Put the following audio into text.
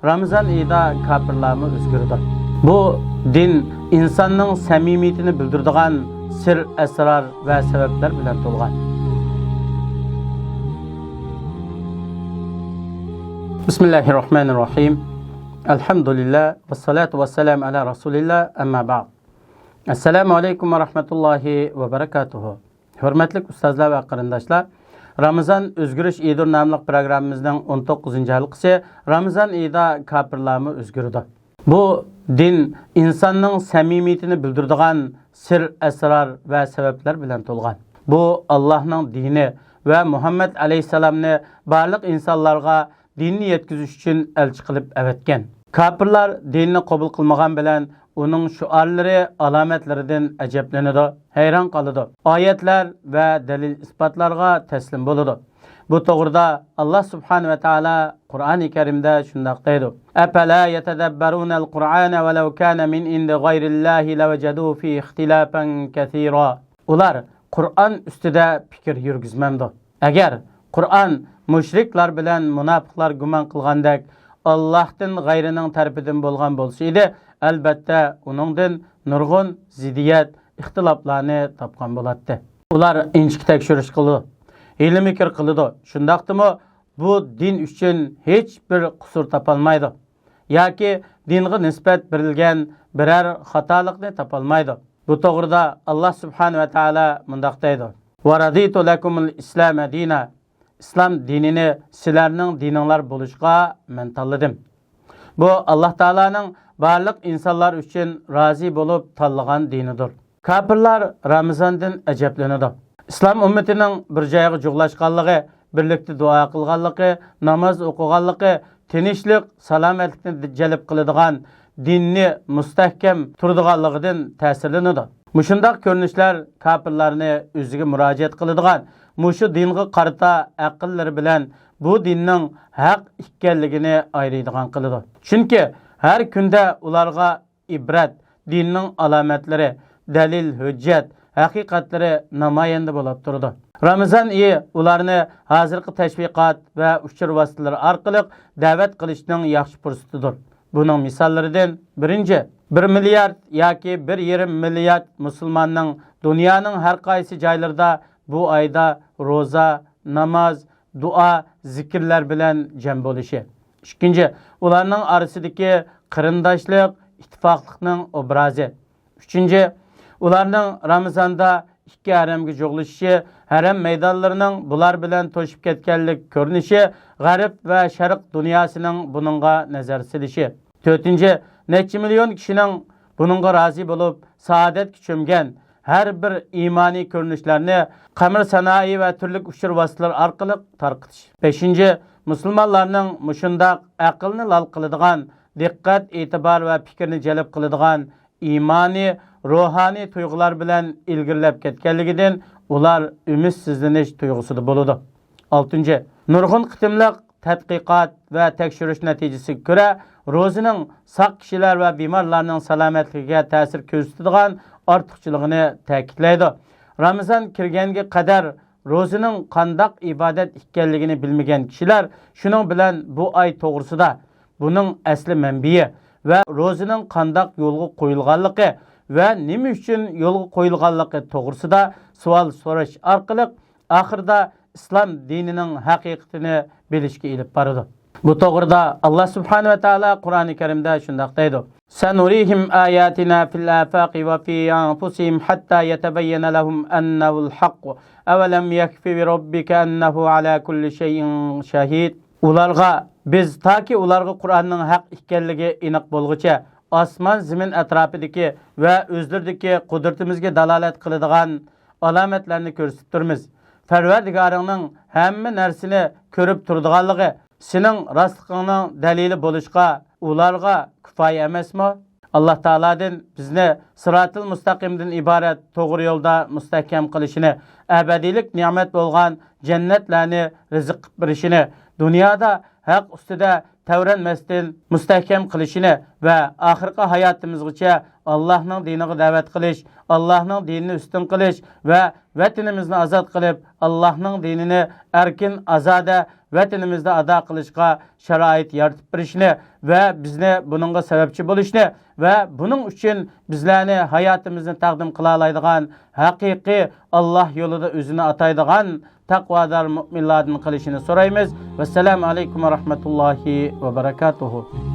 Ramazan ayida kafirlarni o'zgardi. Bu din insonning samimiyatini bildiradigan sir, asrar va sabablar bilan to'lgan. Bismillahirrahmanirrahim. Alhamdulillah ve salatu ve selam ala Rasulillah amma ba'd. Assalamu alaykum ve rahmetullahi ve berekatuhu. Hürmetli ustazlar ve qarindoshlar, Ramazan Özgürüş İyidir namlıq programımızın 19. halqısı Ramazan ayida kafirlarni o'zgardi. Bu din insonning samimiyatini bildiradigan sir, asrar va sabablar bilan to'lgan. Bu Allohning dini va Muhammad alayhisalomni barliq insonlarga dinni yetkazish uchun elchi qilib avatgan. Kafirlar dinni qabul qilmagan bilan uning shuarlari, alomatlaridan ajablanadi, hayron qoladi. Oyatlar va dalil isbotlarga taslim bo'ladi. Bu to'g'rida Alloh subhanahu va taolo Qur'oni Karimda shunday deydi: "Afala yatadabbarunal Qur'ana wa law kana min indi ghayrillahi lawajadu fi ikhtilafan kathira." Ular Qur'on ustida fikr yurgizmamdi. Agar Qur'on mushriklar bilan munofiqlar gumon qilgandek Allohdan g'ayrining tarafidan bo'lgan bo'lsa edi, albatta uningdan nurg'un ziddiyat, ixtiloflarni topgan bo'ladi. Ular inchik tekshirish qildi, ilm-fikr qildi. Shundaqdimi bu din uchun hech bir qusur topolmaydi yoki dinga nisbat berilgan biror xatolikni topolmaydi. Bu to'g'rida Alloh subhanahu va taolo mundaq deydi: "Va raditu lakumul islama dina." İslam dinini sizlarning dininglar bo'lishga men tanladim. Bu Alloh taolaning barliq insonlar uchun rozi bo'lib tanlagan dinidir. Kafirlar Ramazondan ajablanadi. Islom ummatining bir joyga jo'glashganligi, birlikda duo qilganligi, namoz o'qiganligi, tinchlik, salomatlikni jalb qiladigan, dinni mustahkam turadiganligidan ta'sirlanadi. Mushundaq ko'rinishlar kafirlarni o'ziga murojaat qiladigan, mushu dinga qarata aqllari bilan bu dinning haq ekanligini ayriydigan qiladi. Chunki har kunda ularga ibrat, dinning alomatlari, dalil, hujjat, haqiqatlari namoyanda bo'lib turadi. Ramazon oyi ularni hozirgi tashviqot va uchur vositalari orqali da'vat qilishning yaxshi fursatidir. Buning misollaridan birinchi, 1 milliard yoki 1,5 milliard musulmonning dunyoning har qaysi joylarida bu oyda roza, namoz, duo, zikrlar bilan jam bo'lishi. Ikkinchi, ularning orasidagi qarindoshlik, ittifoqlikning obrazi. Uchinchi, ularning Ramazonda ikki haramga jo'g'lishishi, haram maydonlarining bular bilan to'shib ketganlik ko'rinishi, g'arb va sharq dunyosining buningga nazar silishi. To'rtinchi, necha million kishining buningga rozi bo'lib, saodatga cho'mgan har bir iymoniy ko'rinishlarni qamir sanoyi va turli uchur vositalar orqali tarqitish. Beshinchi, musulmonlarning mushundaq aqlni lol qiladigan, diqqat, e'tibor va fikrni jalb qiladigan iymoniy, ruhoniy tuyg'ular bilan ilgirlab ketganligidan ular umidsizlanish tuyg'usida bo'ladi. Oltinchi, nurg'un qitimliq tadqiqot va tekshirish natijasiga ko'ra ro'zining saq kishilar va bemorlarning salomatligiga ta'sir ko'rsatadigan ortiqchiligini ta'kidlaydi. Ramazon kirganga qadar ro'zining qandoq ibodat ekanligini bilmagan kishilar shuning bilan bu oy to'g'risida, buning asli manbai va ro'zining qandoq yo'lga qo'yilganligi va nima uchun yo'lga qo'yilganligi to'g'risida savol so'rash orqali oxirida islom dinining haqiqatini bilishga ilib boradi. Bu to'g'rida Alloh subhanahu va taolo Qur'oni Karimda shunday deydi: "Sanurihim ayatina fil afaqi va fi anfusihim hatta yatabayyana lahum annahu al-haqq. Awalam yakfi bi robbika annahu ala kulli shay'in shahid." Ularga biz taki ularga Qur'onning haq ekanligi aniq bo'lguncha osmon zamin atrofidagi va o'zlaridagi qudratimizga dalolat qiladigan alomatlarni ko'rsattirmiz. Parvardigoringning hamma narsani ko'rib turadiganligi sening rostligingning dalili bo'lishga ularga kifoya emasmi? Alloh taoladan bizni siratul mustaqimdan iborat to'g'ri yo'lda mustahkam qilishini, abadiylik ne'mat bo'lgan jannatlarni rizq berishini, dunyoda haq ustida tavranmasdan mustahkam qilishini va oxirgi hayotimizgacha Allah'ın dinine davet kılış, Allah'ın dinini üstün kılış ve vatanimizni azad kılıp Allah'ın dinini erkin azade vatanimizde ada kılışga şerait yaratıp berişini ve bizni bununla sebepçi buluşni ve bunun için bizlerni hayatımızı takdim kılalaydıgan hakiki Allah yolunda özünü ataydıgan takvadar müminlerden kılışını sorayımız. Vesselamu aleyküm ve rahmetullahi ve berekatuhu.